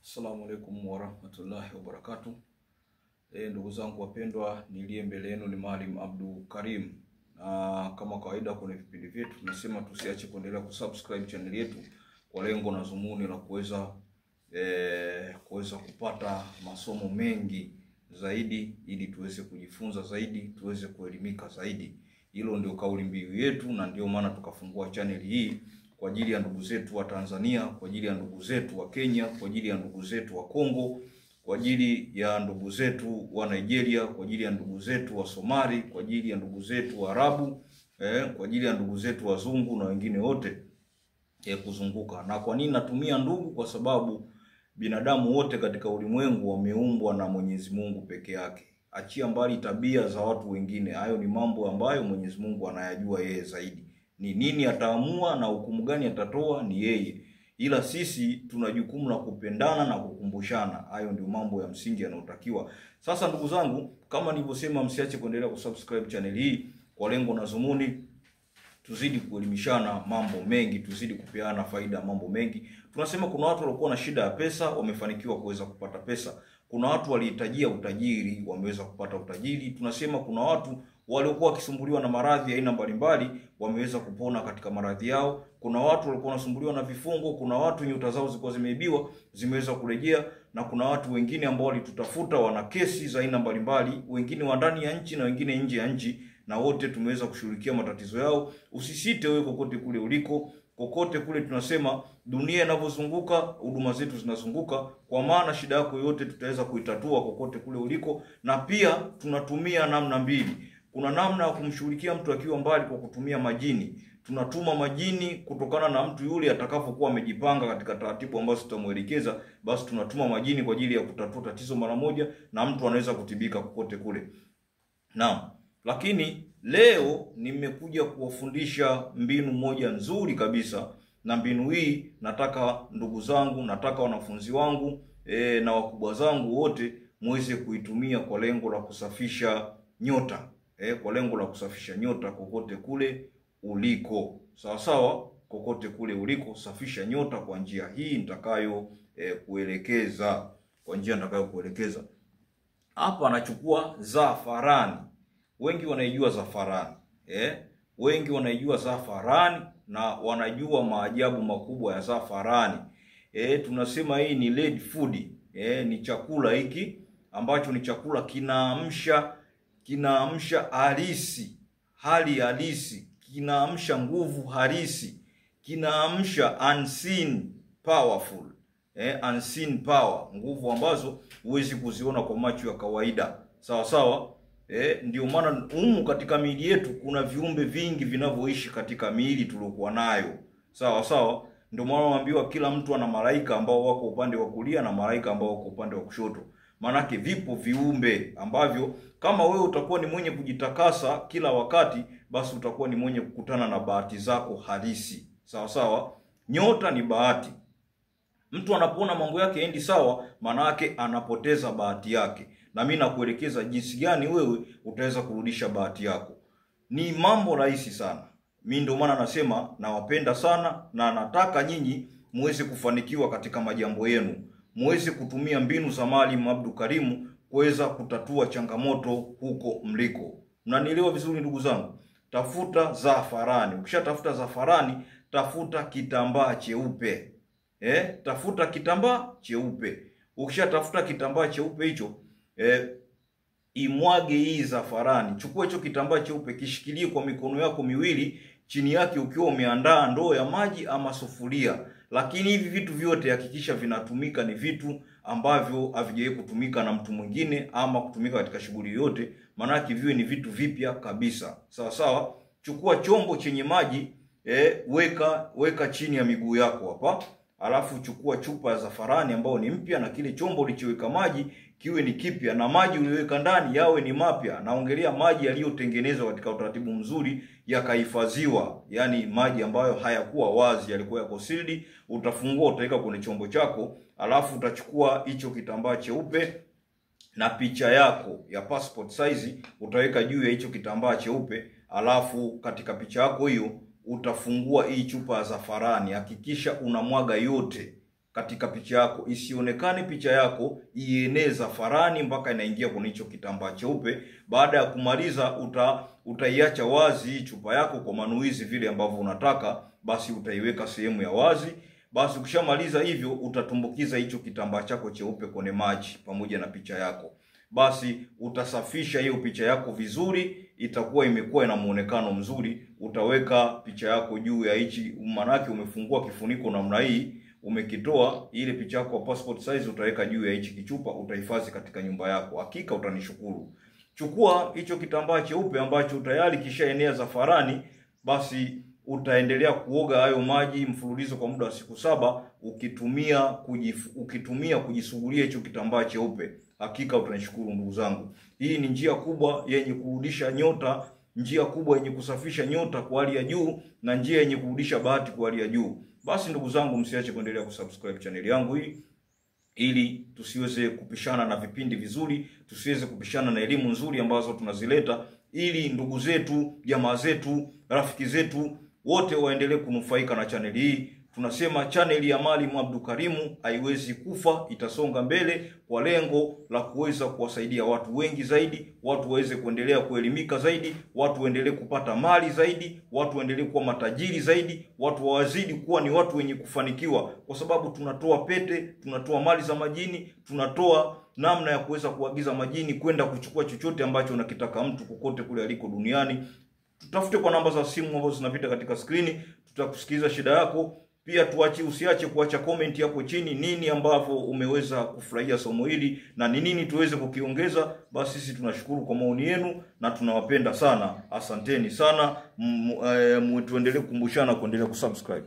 Assalamu alaikum warahmatullahi wabarakatuh. Ndugu zangu wapendwa, niliye mbele yenu ni Maalim Abdul Karim. Na kama kawaida kwenye vipindi vyetu tunasema tusiache kuendelea kusubscribe channel yetu kwa lengo na dhumuni la kuweza kupata masomo mengi zaidi, ili tuweze kujifunza zaidi, tuweze kuelimika zaidi. Hilo ndio kauli mbiu yetu, na ndio maana tukafungua channel hii kwa ajili ya ndugu zetu wa Tanzania, kwa ajili ya ndugu zetu wa Kenya, kwa ajili ya ndugu zetu wa Kongo, kwa ajili ya ndugu zetu wa Nigeria, kwa ajili ya ndugu zetu wa Somali, kwa ajili ya ndugu zetu wa Arabu, kwa ajili ya ndugu zetu wazungu na wengine wote kuzunguka. Na kwa nini natumia ndugu? Kwa sababu binadamu wote katika ulimwengu wameumbwa na Mwenyezi Mungu peke yake. Achia mbali tabia za watu wengine, hayo ni mambo ambayo Mwenyezi Mungu anayajua yeye zaidi. Ni nini ataamua na hukumu gani atatoa ni yeye. Ila sisi tuna jukumu la kupendana na kukumbushana. Hayo ndio mambo ya msingi yanayotakiwa. Sasa ndugu zangu, kama nilivyosema, msiache kuendelea kusubscribe channel hii kwa lengo na dhumuni tuzidi kuelimishana mambo mengi, tuzidi kupeana faida mambo mengi. Tunasema kuna watu walikuwa na shida ya pesa, wamefanikiwa kuweza kupata pesa. Kuna watu walihitajia utajiri, wameweza kupata utajiri. Tunasema kuna watu waliokuwa wakisumbuliwa na maradhi ya aina mbalimbali, wameweza kupona katika maradhi yao. Kuna watu walikuwa wanasumbuliwa na vifungo, kuna watu nyota zao zilikuwa zimeibiwa, zimeweza kurejea, na kuna watu wengine ambao walitutafuta wana kesi za aina mbalimbali, wengine wa ndani ya nchi na wengine nje ya nchi, na wote tumeweza kushughulikia matatizo yao. Usisite wewe kokote kule uliko, kokote kule. Tunasema dunia inavyozunguka, huduma zetu zinazunguka, kwa maana shida yako yote tutaweza kuitatua kokote kule uliko. Na pia tunatumia namna mbili. Kuna namna ya kumshughulikia mtu akiwa mbali kwa kutumia majini. Tunatuma majini kutokana na mtu yule atakapokuwa amejipanga katika taratibu ambazo tutamuelekeza, basi tunatuma majini kwa ajili ya kutatua tatizo mara moja, na mtu anaweza kutibika kokote kule. Naam. Lakini leo nimekuja kuwafundisha mbinu moja nzuri kabisa, na mbinu hii nataka ndugu zangu, nataka wanafunzi wangu na wakubwa zangu wote muweze kuitumia kwa lengo la kusafisha nyota. Kwa lengo la kusafisha nyota kokote kule uliko. Sawa sawa, kokote kule uliko, safisha nyota kwa njia hii nitakayo kuelekeza. Kwa njia nitakayo kuelekeza. Hapa anachukua zafarani. Wengi wanaijua zafarani. Wengi wanaijua zafarani na wanajua maajabu makubwa ya zafarani. Tunasema hii ni red food. Ni chakula hiki ambacho ni chakula kinaamsha halisi, hali halisi, kinaamsha nguvu halisi, kinaamsha unseen powerful. Unseen power, nguvu ambazo huwezi kuziona kwa macho ya kawaida. Sawa sawa. Ndio maana humu katika miili yetu kuna viumbe vingi vinavyoishi katika miili tuliokuwa nayo. Sawa sawa. Ndio maana naambiwa kila mtu ana malaika ambao wako upande wa kulia na malaika ambao wako upande wa kushoto. Manake vipo viumbe ambavyo kama wewe utakuwa ni mwenye kujitakasa kila wakati, basi utakuwa ni mwenye kukutana na bahati zako halisi. Sawa sawa. Nyota ni bahati. Mtu anapoona mambo yake endi sawa, manake anapoteza bahati yake. Na mimi nakuelekeza jinsi gani wewe utaweza kurudisha bahati yako. Ni mambo rahisi sana. Mimi ndio maana nasema nawapenda sana, na nataka nyinyi muweze kufanikiwa katika majambo yenu. Muweze kutumia mbinu za Maalim Abdul Karim kuweza kutatua changamoto huko mliko. Mnanielewa vizuri ndugu zangu? Tafuta zafarani. Ukishatafuta zafarani, tafuta kitambaa cheupe. Tafuta kitambaa cheupe. Ukishatafuta kitambaa cheupe hicho, imwage hii zafarani. Chukua hicho kitambaa cheupe, kishikilie kwa mikono yako miwili, chini yake ukiwa umeandaa ndoo ya maji ama sufuria. Lakini hivi vitu vyote hakikisha vinatumika ni vitu ambavyo havijawahi kutumika na mtu mwingine ama kutumika katika shughuli yote, maana viwe ni vitu vipya kabisa. Sawa sawa. Chukua chombo chenye maji, weka chini ya miguu yako hapa. Alafu chukua chupa ya zafarani ambayo ni mpya, na kile chombo ulichoweka maji kiwe ni kipya, na maji uliweka ndani yawe ni mapya. Naongelea maji yaliyotengenezwa katika utaratibu mzuri, yakahifadhiwa, yani maji ambayo hayakuwa wazi, yalikuwa yako sealed. Utafungua, utaweka kwenye chombo chako, alafu utachukua hicho kitambaa cheupe na picha yako ya passport size utaweka juu ya hicho kitambaa cheupe. Alafu katika picha yako hiyo utafungua hii chupa ya zafarani. Hakikisha unamwaga yote. katika picha yako, isionekane picha yako ienee zafarani mpaka inaingia kwenye hicho kitambaa cheupe. Baada ya kumaliza utaiacha wazi chupa yako kwa manuizi vile ambavyo unataka, basi utaiweka sehemu ya wazi. Basi ukishamaliza hivyo utatumbukiza hicho kitambaa chako cheupe kwenye maji pamoja na picha yako. Basi utasafisha hiyo picha yako vizuri, itakuwa imekuwa na muonekano mzuri. Utaweka picha yako juu ya hichi, manake umefungua kifuniko namna hii, umekitoa ile picha yako kwa passport size, utaweka juu ya hichi kichupa, utahifadhi katika nyumba yako. Hakika utanishukuru. Chukua hicho kitambaa cheupe ambacho tayari kishaenea zafarani, basi utaendelea kuoga hayo maji mfululizo kwa muda wa siku 7 ukitumia kujisugulia hicho kitambaa cheupe. Hakika utanishukuru ndugu zangu. Hii ni njia kubwa yenye kurudisha nyota, njia kubwa yenye kusafisha nyota kwa hali ya juu, na njia yenye kurudisha bahati kwa hali ya juu. Basi ndugu zangu, msiache kuendelea kusubscribe channel yangu hii ili tusiweze kupishana na vipindi vizuri, tusiweze kupishana na elimu nzuri ambazo tunazileta, ili ndugu zetu, jamaa zetu, rafiki zetu wote waendelee kunufaika na channel hii. Tunasema channel ya Mwalimu Abdul Karimu haiwezi kufa, itasonga mbele kwa lengo la kuweza kuwasaidia watu wengi zaidi, watu waweze kuendelea kuelimika zaidi, watu waendelee kupata mali zaidi, watu waendelee kuwa matajiri zaidi, watu wazidi kuwa ni watu wenye kufanikiwa, kwa sababu tunatoa pete, tunatoa mali za majini, tunatoa namna ya kuweza kuagiza majini kwenda kuchukua chochote ambacho unakitaka mtu kokote kule aliko duniani. Tutafute kwa namba za simu ambazo zinapita katika skrini, tutakusikiliza shida yako. Pia usiache kuacha comment hapo chini, nini ambavyo umeweza kufurahia somo hili na ni nini tuweze kukiongeza. Basi sisi tunashukuru kwa maoni yenu na tunawapenda sana. Asanteni sana. Tuendelee kukumbushana kuendelea kusubscribe.